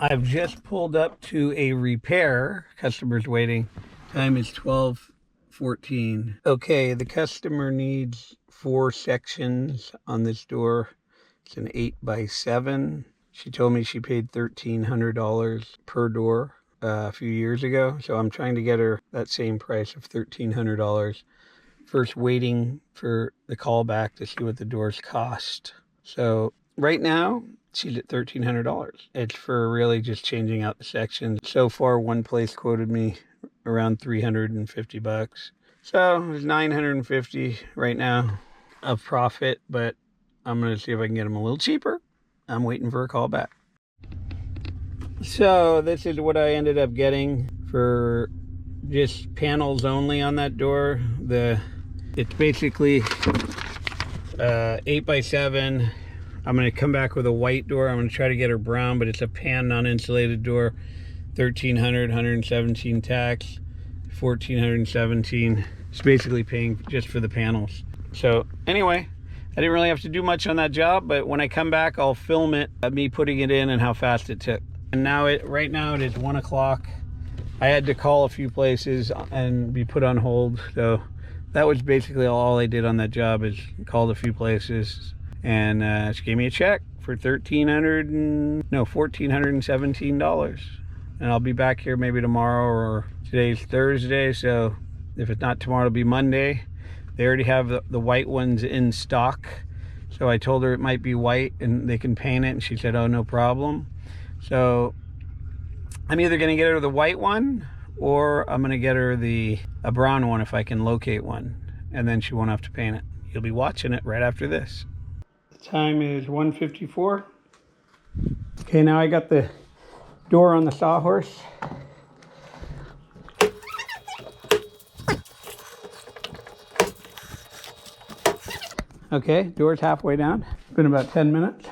I've just pulled up to a repair. Customer's waiting. Time is 12:14. Okay, the customer needs 4 sections on this door. It's an 8x7. She told me she paid $1,300 per door a few years ago. So I'm trying to get her that same price of $1,300. First waiting for the call back to see what the doors cost. So right now, she's at $1,300. It's for really just changing out the sections. So far, one place quoted me around $350. So it's $950 right now of profit, but I'm going to see if I can get them a little cheaper. I'm waiting for a call back. So this is what I ended up getting for just panels only on that door. It's basically 8x7. I'm going to come back with a white door. I'm going to try to get her brown, but it's a pan non-insulated door. $1,300, 117 tax, $1,417. It's basically paying just for the panels. So anyway, I didn't really have to do much on that job, but when I come back, I'll film it, me putting it in and how fast it took. And now right now it is 1 o'clock. I had to call a few places and be put on hold. So that was basically all I did on that job, is called a few places. And she gave me a check for $1,417. And I'll be back here maybe tomorrow, or today's Thursday, so if it's not tomorrow, it'll be Monday. They already have the white ones in stock. So I told her it might be white and they can paint it, and she said, oh, no problem. So I'm either gonna get her the white one, or I'm gonna get her a brown one if I can locate one, and then she won't have to paint it. You'll be watching it right after this. The time is 1:54. Okay, now I got the door on the sawhorse. Okay, door's halfway down. It's been about 10 minutes.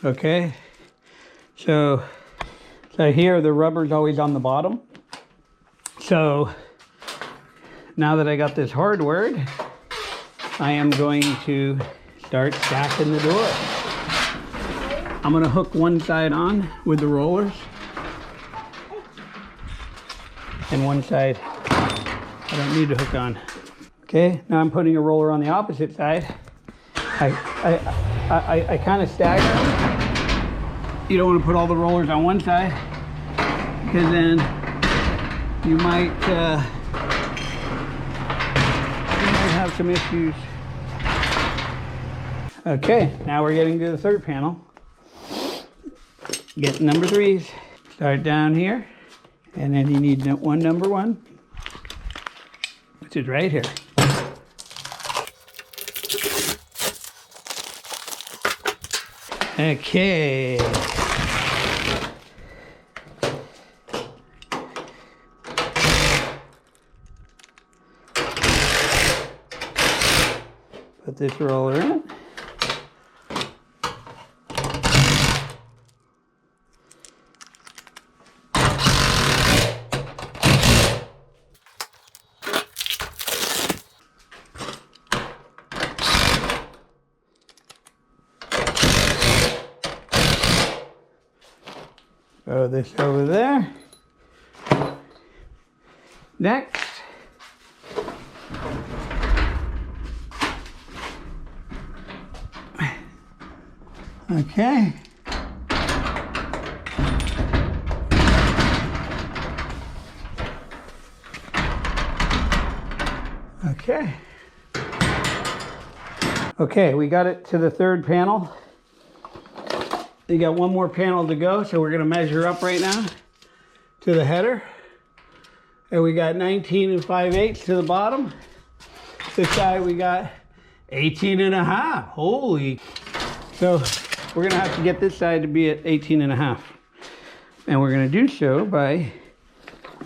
Okay, so here the rubber's always on the bottom. So now that I got this hardware, I am going to start stacking the door. I'm going to hook one side on with the rollers, and one side I don't need to hook on. Okay, now I'm putting a roller on the opposite side. I kind of stagger. You don't want to put all the rollers on one side, because then you might have some issues. Okay, now we're getting to the third panel. Get number 3s. Start down here, and then you need number 1, which is right here. Okay. Put this roller in. Throw this over there. Next. Okay. Okay. Okay, we got it to the third panel. You got one more panel to go, so we're going to measure up right now to the header. And we got 19 5/8 to the bottom. This side we got 18.5. Holy. So we're going to have to get this side to be at 18.5. And we're going to do so by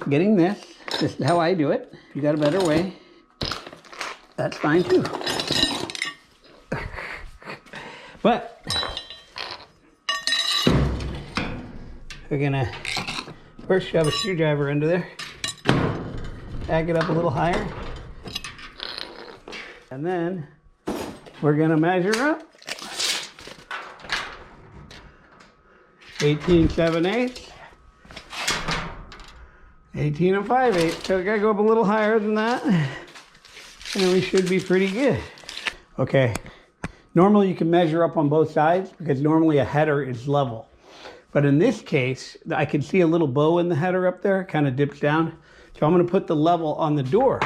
getting this. This is how I do it. If you got a better way, that's fine too. But we're gonna first shove a screwdriver into there, back it up a little higher, and then we're gonna measure up 18 7/8, 18 5/8. So we gotta go up a little higher than that, and we should be pretty good. Okay, normally you can measure up on both sides because normally a header is level. But in this case, I can see a little bow in the header up there, kind of dips down. So I'm gonna put the level on the door,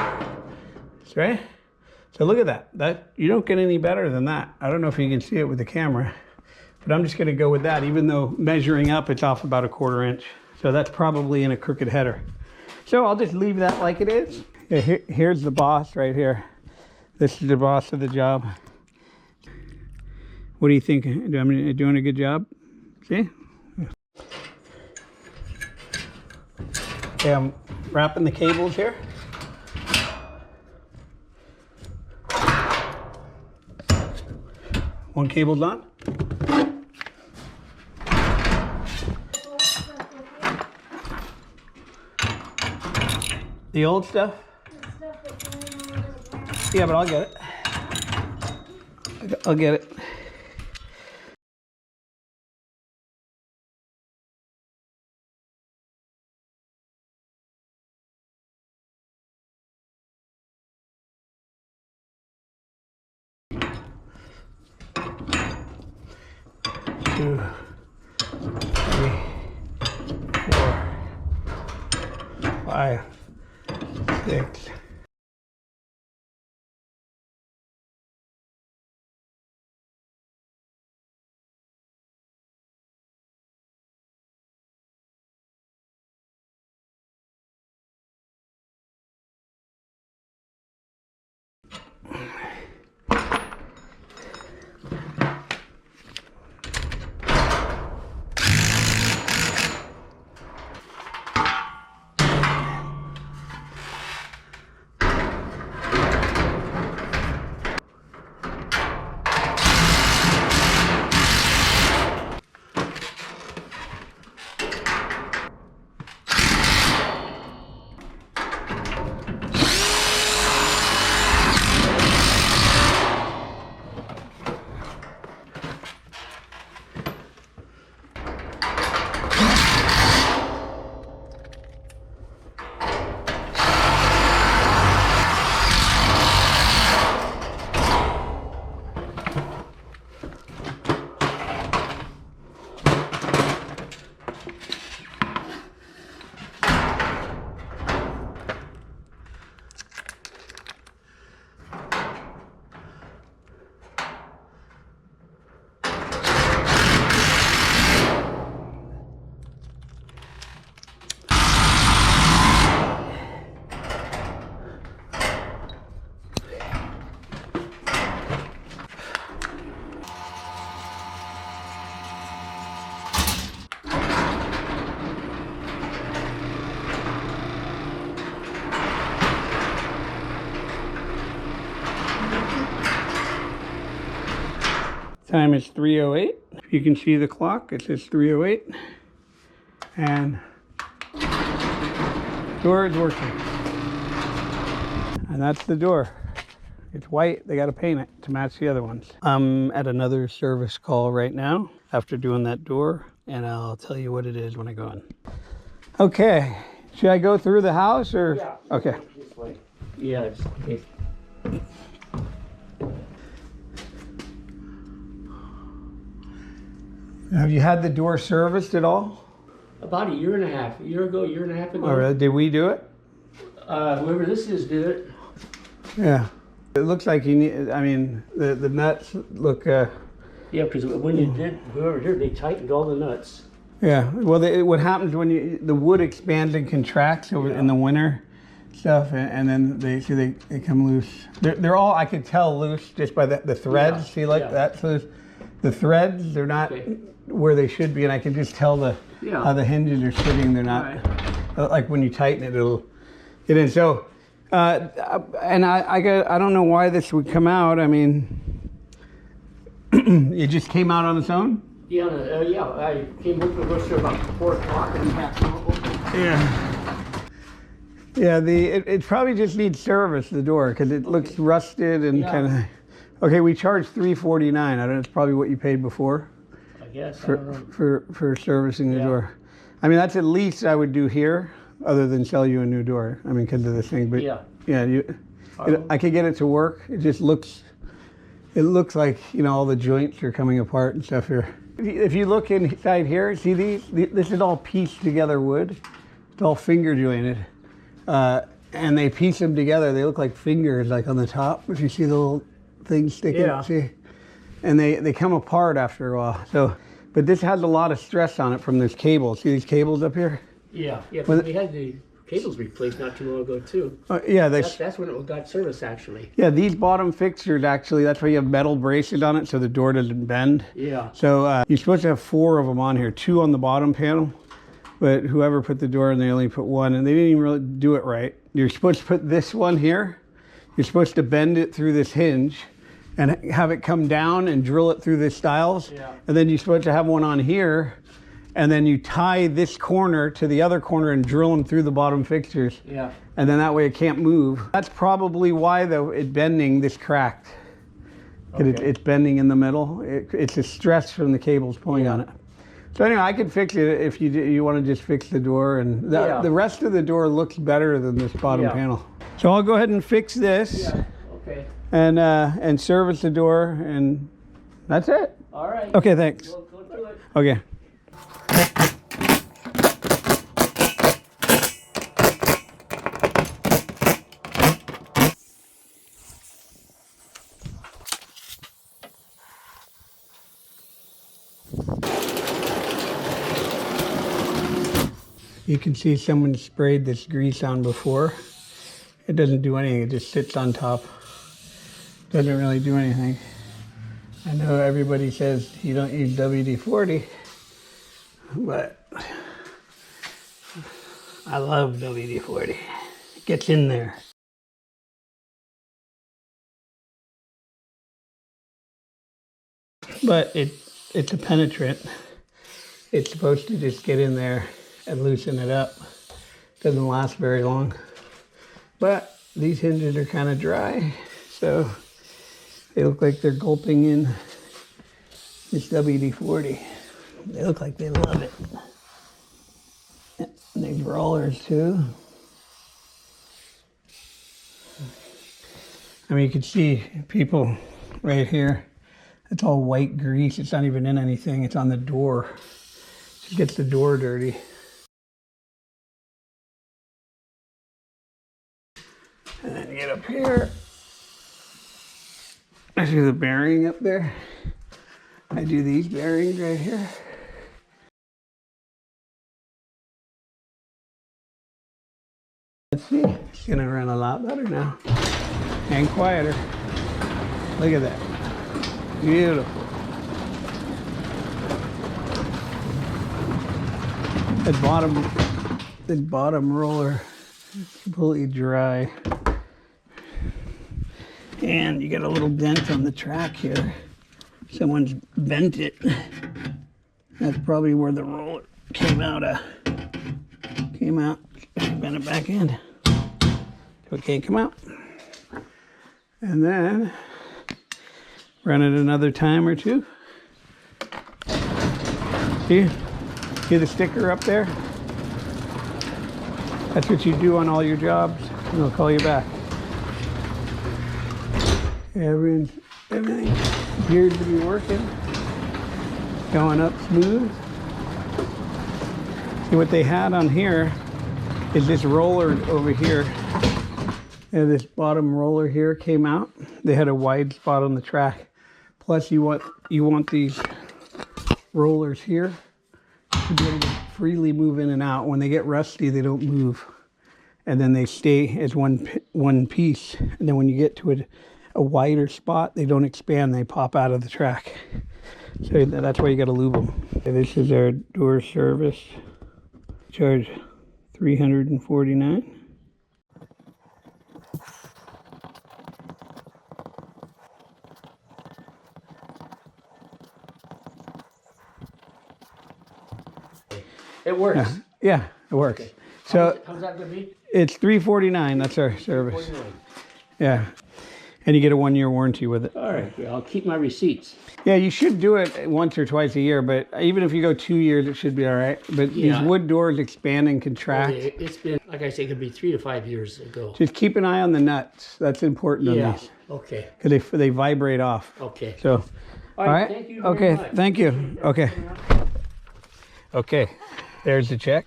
right? So look at that. You don't get any better than that. I don't know if you can see it with the camera, but I'm just gonna go with that, even though measuring up, it's off about 1/4 inch. So that's probably in a crooked header. So I'll just leave that like it is. Yeah, here's the boss right here. This is the boss of the job. What do you think? Am I doing a good job? See? Okay, I'm wrapping the cables here. One cable's on. The old stuff? Yeah, but I'll get it. I'll get it. Two, 3, 4, 5, 6. Time is 3:08. You can see the clock. It says 3:08. And door is working. And that's the door. It's white. They got to paint it to match the other ones. I'm at another service call right now after doing that door, and I'll tell you what it is when I go in. Okay. Should I go through the house or? Yeah. Okay. This way. Yeah. It's... Have you had the door serviced at all? About a year and a half ago. Oh, really? Did we do it? Whoever this is did it. Yeah. It looks like you need, I mean, the nuts look... Yeah, because when you did, whoever did it, they tightened all the nuts. Yeah. Well, what happens when the wood expands and contracts over in the winter stuff, and then they come loose. They're all, I could tell, loose just by the threads. Yeah. See, like that? So the threads, they're not where they should be, and I can just tell how the hinges are sitting. They're not. Right. Like when you tighten it, it'll get in. So, and I don't know why this would come out. I mean, it just came out on its own? Yeah, I came home from work about 4 o'clock and half an hour open. Yeah. Yeah, it probably just needs service, the door, because it looks rusted and kind of. Okay, we charge $349. I don't know, it's probably what you paid before. I guess. For servicing the door. I mean, that's at least I would do here, other than sell you a new door. I mean, because of this thing. But I could get it to work. It just looks. It looks like, you know, all the joints are coming apart and stuff here. If you look inside here, see these? This is all pieced together wood. It's all finger jointed. And they piece them together. They look like fingers, like on the top. If you see the little things sticking, see? And they come apart after a while. So, but this has a lot of stress on it from this cable. See these cables up here? Yeah. We had the cables replaced not too long ago too. That's when it got service actually. Yeah, these bottom fixtures actually, that's why you have metal braces on it so the door doesn't bend. Yeah. So you're supposed to have 4 of them on here, 2 on the bottom panel. But whoever put the door in, they only put 1, and they didn't even really do it right. You're supposed to put this one here. You're supposed to bend it through this hinge and have it come down and drill it through the stiles. Yeah. And then you're supposed to have one on here, and then you tie this corner to the other corner and drill them through the bottom fixtures. Yeah. And then that way it can't move. That's probably why, though, it's bending this cracked. Okay. It's bending in the middle. It's a stress from the cables pulling on it. So anyway, I could fix it if you want to just fix the door, and the rest of the door looks better than this bottom panel. So I'll go ahead and fix this. Yeah. Okay. And service the door, and that's it. All right. Okay, thanks. We'll go do it. Okay. You can see someone sprayed this grease on before. It doesn't do anything, it just sits on top. Doesn't really do anything. I know everybody says you don't use WD-40, but I love WD-40. It gets in there. But it's a penetrant. It's supposed to just get in there and loosen it up. Doesn't last very long. But these hinges are kind of dry, so they look like they're gulping in this WD-40. They look like they love it. And these rollers too. I mean, you can see people right here. It's all white grease. It's not even in anything. It's on the door. It just gets the door dirty. And then you get up here. I do the bearing up there. I do these bearings right here. Let's see. It's gonna run a lot better now. And quieter. Look at that. Beautiful. The bottom roller is completely dry. And you got a little dent on the track here. Someone's bent it. That's probably where the roller came out. Bent it back in. So it can't come out. And then run it another time or two. See the sticker up there? That's what you do on all your jobs, and they'll call you back. Everything appears to be working. Going up smooth. See, what they had on here is this roller over here. And this bottom roller here came out. They had a wide spot on the track. Plus you want these rollers here to be able to freely move in and out. When they get rusty, they don't move. And then they stay as one piece. And then when you get to a wider spot, they don't expand, they pop out of the track. So that's why you gotta lube them. Okay, this is our door service. Charge $349. It works. Yeah, it works. Okay. So how's that going to be? it's $349. That's our service. $349. Yeah. And you get a 1-year warranty with it. All right. I'll keep my receipts. Yeah, you should do it once or twice a year, but even if you go 2 years, it should be all right. But these wood doors expand and contract. It's been, like I say, it could be 3 to 5 years ago. Just keep an eye on the nuts. That's important on these. Okay. Because they vibrate off. Okay. So, all right. Thank you very much. Thank you. Okay. Okay. There's the check.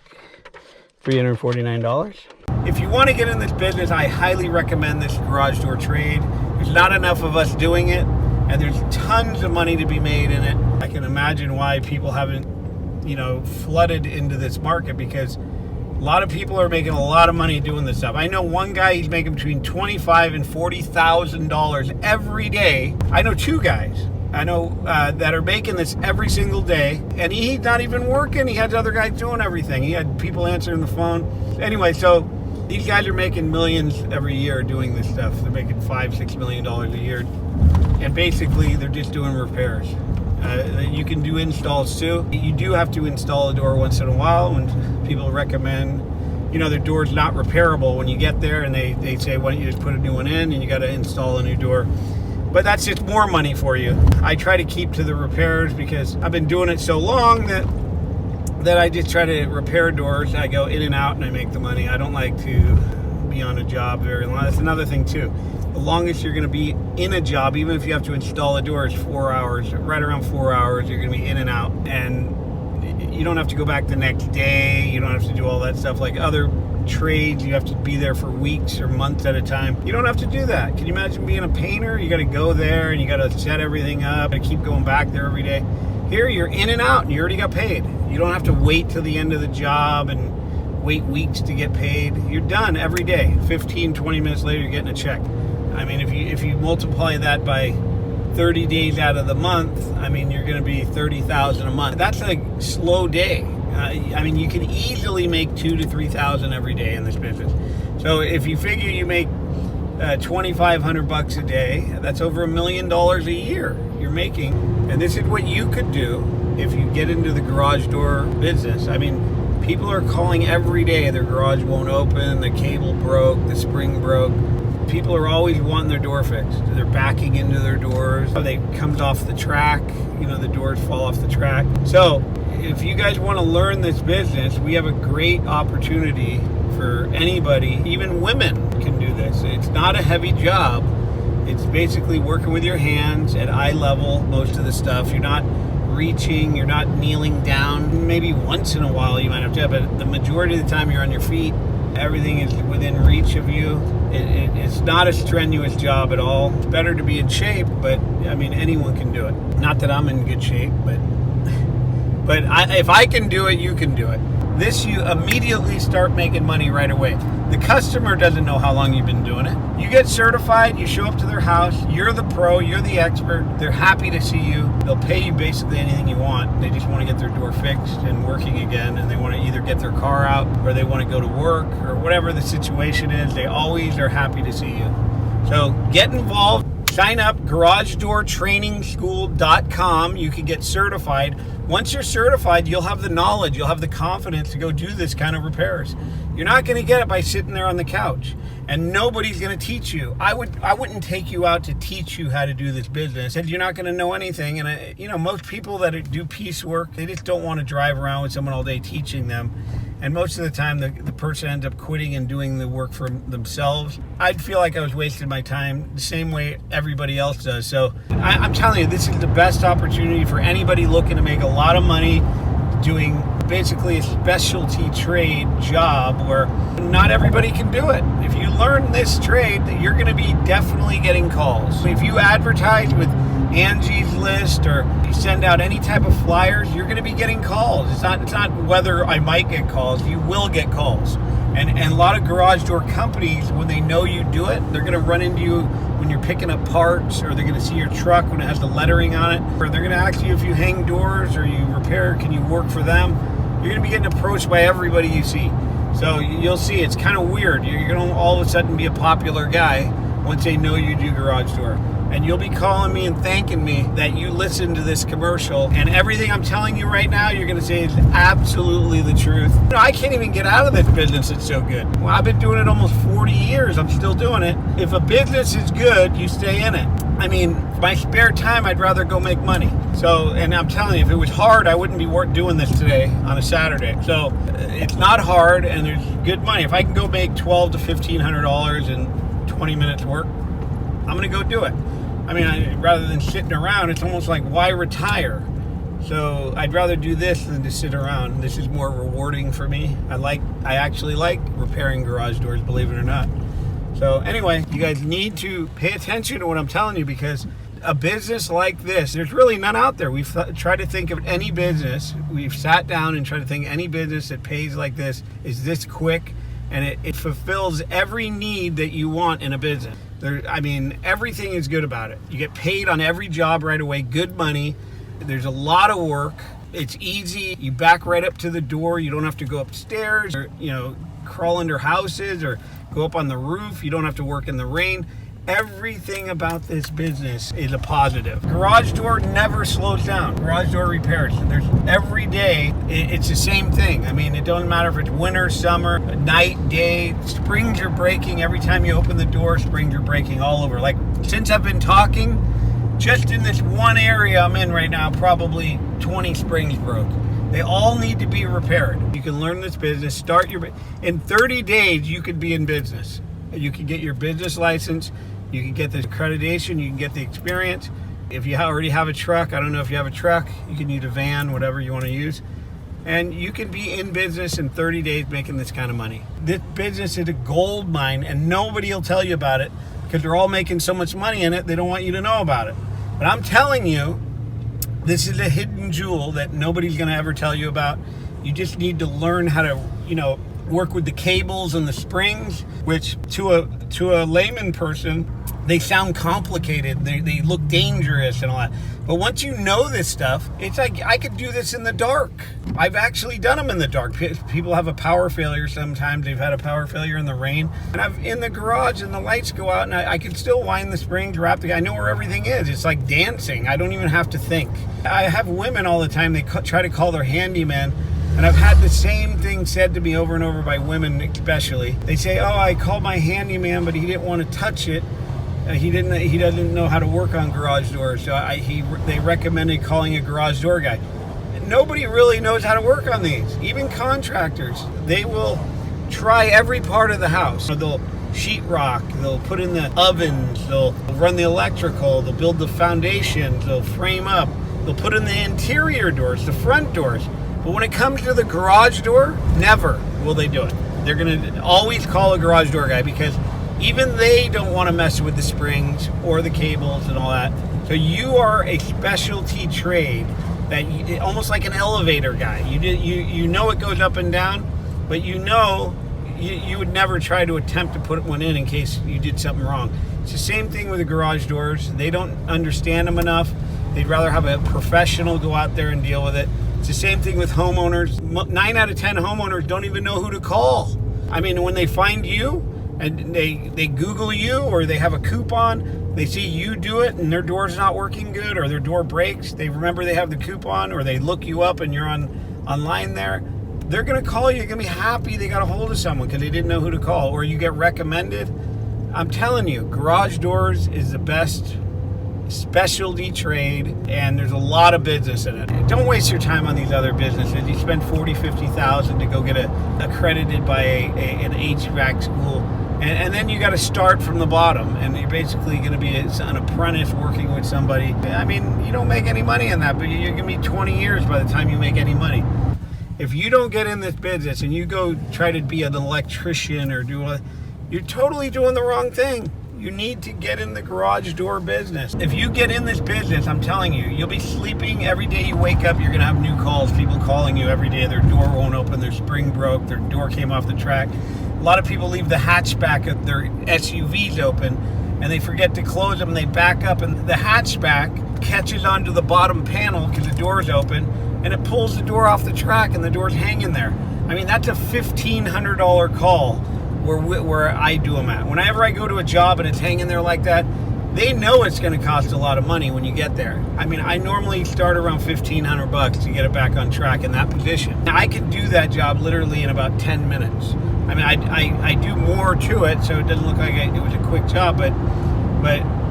$349. If you want to get in this business, I highly recommend this garage door trade. There's not enough of us doing it, and there's tons of money to be made in it. I can imagine why people haven't, flooded into this market, because a lot of people are making a lot of money doing this stuff. I know one guy, he's making between $25,000 and $40,000 every day. I know 2 guys that are making this every single day, and he's not even working. He has other guys doing everything. He had people answering the phone. Anyway, so these guys are making millions every year doing this stuff. They're making $5-6 million a year, and basically they're just doing repairs. You can do installs too. You do have to install a door once in a while when people recommend, their door's not repairable when you get there, and they say, why don't you just put a new one in, and you got to install a new door. But that's just more money for you. I try to keep to the repairs because I've been doing it so long that I just try to repair doors. I go in and out and I make the money. I don't like to be on a job very long. That's another thing too. The longest you're going to be in a job, even if you have to install a door, is 4 hours. Right around 4 hours, you're going to be in and out. And you don't have to go back the next day. You don't have to do all that stuff like other trades. You have to be there for weeks or months at a time. You don't have to do that. Can you imagine being a painter? You got to go there and you got to set everything up and keep going back there every day. Here you're in and out and you already got paid. You don't have to wait till the end of the job and wait weeks to get paid. You're done every day. 15-20 minutes later, you're getting a check. I mean, if you multiply that by 30 days out of the month, I mean, you're going to be $30,000 a month. That's a slow day. I mean, you can easily make $2,000 to $3,000 every day in this business. So if you figure you make $2,500 a day, that's over $1 million a year you're making. And this is what you could do if you get into the garage door business. I mean, people are calling every day. Their garage won't open, the cable broke, the spring broke. People are always wanting their door fixed. They're backing into their doors. They comes off the track. The doors fall off the track. So if you guys want to learn this business, we have a great opportunity for anybody. Even women can do this. It's not a heavy job. It's basically working with your hands at eye level, most of the stuff. You're not reaching, you're not kneeling down. Maybe once in a while you might have to, but the majority of the time you're on your feet. Everything is within reach of you. It's not a strenuous job at all. It's better to be in shape, but I mean, anyone can do it. Not that I'm in good shape, but if I can do it, you can do it. This, you immediately start making money right away. The customer doesn't know how long you've been doing it. You get certified, you show up to their house, you're the pro, you're the expert, they're happy to see you. They'll pay you basically anything you want. They just want to get their door fixed and working again, and they want to either get their car out or they want to go to work or whatever the situation is. They always are happy to see you. So get involved. Sign up, garagedoortrainingschool.com. You can get certified. Once you're certified, you'll have the knowledge, you'll have the confidence to go do this kind of repairs. You're not going to get it by sitting there on the couch, and nobody's going to teach you. I wouldn't take you out to teach you how to do this business, and you're not going to know anything. And most people that do piecework, they just don't want to drive around with someone all day teaching them. And most of the time, the person ends up quitting and doing the work for themselves. I'd feel like I was wasting my time the same way everybody else does. So I'm telling you, this is the best opportunity for anybody looking to make a lot of money doing basically a specialty trade job where not everybody can do it. If you learn this trade, you're going to be definitely getting calls. If you advertise with Angie's List or you send out any type of flyers, you're going to be getting calls. It's not whether I might get calls. You will get calls. And a lot of garage door companies, when they know you do it, they're going to run into you when you're picking up parts, or they're going to see your truck when it has the lettering on it, or they're going to ask you if you hang doors or you repair, can you work for them? You're going to be getting approached by everybody you see. So you'll see it's kind of weird. You're going to all of a sudden be a popular guy once they know you do garage door. And you'll be calling me and thanking me that you listened to this commercial. And everything I'm telling you right now, you're going to say is absolutely the truth. I can't even get out of this business. It's so good. Well, I've been doing it almost 40 years. I'm still doing it. If a business is good, you stay in it. I mean, my spare time, I'd rather go make money. So, and I'm telling you, if it was hard, I wouldn't be doing this today on a Saturday. So it's not hard, and there's good money. If I can go make $1,200 to $1,500 in 20 minutes work, I'm going to go do it. I mean, rather than sitting around, it's almost like, why retire? So I'd rather do this than to sit around. This is more rewarding for me. I actually like repairing garage doors, believe it or not. So anyway, you guys need to pay attention to what I'm telling you, because a business like this, there's really none out there. We've tried to think of any business. We've sat down and tried to think any business that pays like this, is this quick, and it fulfills every need that you want in a business. I mean, everything is good about it. You get paid on every job right away, good money. There's a lot of work. It's easy. You back right up to the door. You don't have to go upstairs or, crawl under houses or go up on the roof. You don't have to work in the rain. Everything about this business is a positive. Garage door never slows down. Garage door repairs. There's every day, it's the same thing. I mean, it doesn't matter if it's winter, summer, night, day. Springs are breaking every time you open the door. Springs are breaking all over. Like, since I've been talking, just in this one area I'm in right now, probably 20 springs broke. They all need to be repaired. You can learn this business. In 30 days, you could be in business. You can get your business license. You can get the accreditation. You can get the experience. If you already have a truck, I don't know if you have a truck, you can use a van, whatever you want to use. And you can be in business in 30 days making this kind of money. This business is a gold mine, and nobody will tell you about it because they're all making so much money in it, they don't want you to know about it. But I'm telling you, this is a hidden jewel that nobody's going to ever tell you about. You just need to learn how to, work with the cables and the springs, which to a layman person, they sound complicated. They look dangerous and all that. But once you know this stuff, it's like I could do this in the dark. I've actually done them in the dark. People have a power failure sometimes. They've had a power failure in the rain. And I'm in the garage and the lights go out and I can still wind the springs, I know where everything is. It's like dancing. I don't even have to think. I have women all the time, they try to call their handyman. And I've had the same thing said to me over and over by women especially. They say, oh, I called my handyman, but he didn't want to touch it. He doesn't know how to work on garage doors. So they recommended calling a garage door guy. Nobody really knows how to work on these. Even contractors, they will try every part of the house. They'll sheetrock, they'll put in the ovens, they'll run the electrical, they'll build the foundations, they'll frame up, they'll put in the interior doors, the front doors. But when it comes to the garage door, never will they do it. They're going to always call a garage door guy because even they don't want to mess with the springs or the cables and all that. So you are a specialty trade, almost like an elevator guy. You know it goes up and down, but you would never try to attempt to put one in case you did something wrong. It's the same thing with the garage doors. They don't understand them enough. They'd rather have a professional go out there and deal with it. It's the same thing with homeowners. 9 out of 10 homeowners don't even know who to call. I mean, when they find you and they Google you or they have a coupon, they see you do it and their door's not working good or their door breaks, they remember they have the coupon or they look you up and you're online there, they're going to call you. You're going to be happy they got a hold of someone because they didn't know who to call, or you get recommended. I'm telling you, garage doors is the best specialty trade, and there's a lot of business in it. Don't waste your time on these other businesses. You spend $40,000-$50,000 to go get accredited by an HVAC school, and then you got to start from the bottom, and you're basically going to be an apprentice working with somebody. I mean, you don't make any money in that, but you're going to be 20 years by the time you make any money. If you don't get in this business and you go try to be an electrician or you're totally doing the wrong thing. You need to get in the garage door business. If you get in this business, I'm telling you, you'll be sleeping every day you wake up. You're going to have new calls, people calling you every day. Their door won't open, their spring broke, their door came off the track. A lot of people leave the hatchback of their SUVs open and they forget to close them and they back up and the hatchback catches onto the bottom panel because the door's open and it pulls the door off the track and the door's hanging there. I mean, that's a $1,500 call where I do them at. Whenever I go to a job and it's hanging there like that, they know it's going to cost a lot of money when you get there. I mean, I normally start around $1,500 to get it back on track in that position. Now, I can do that job literally in about 10 minutes. I mean, I do more to it, so it doesn't look like it was a quick job, but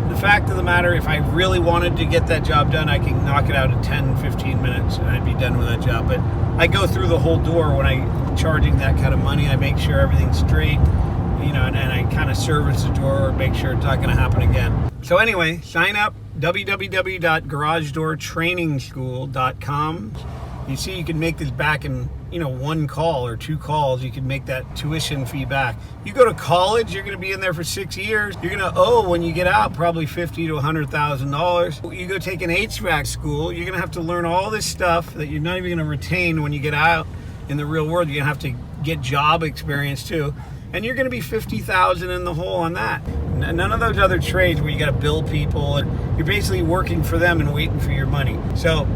the fact of the matter, if I really wanted to get that job done, I can knock it out in 10, 15 minutes and I'd be done with that job. But I go through the whole door when I'm charging that kind of money. I make sure everything's straight, and I kind of service the door or make sure it's not going to happen again. So anyway, sign up, www.garagedoortrainingschool.com. You see, you can make this back in, one call or 2 calls. You can make that tuition fee back. You go to college, you're going to be in there for 6 years. You're going to owe, when you get out, probably $50,000 to $100,000. You go take an HVAC school, you're going to have to learn all this stuff that you're not even going to retain when you get out in the real world. You're going to have to get job experience too. And you're going to be $50,000 in the hole on that. None of those other trades where you got to bill people and you're basically working for them and waiting for your money. So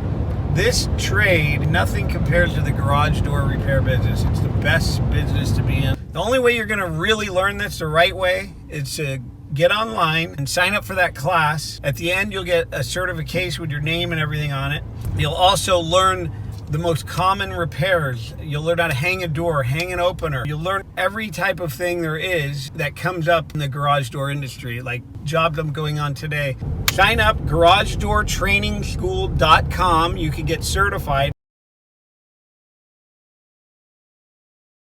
this trade, nothing compares to the garage door repair business. It's the best business to be in. The only way you're going to really learn this the right way is to get online and sign up for that class. At the end, you'll get a certification with your name and everything on it. You'll also learn the most common repairs. You'll learn how to hang a door, hang an opener. You'll learn every type of thing there is that comes up in the garage door industry, like jobs I'm going on today. Sign up, garagedoortrainingschool.com. You can get certified.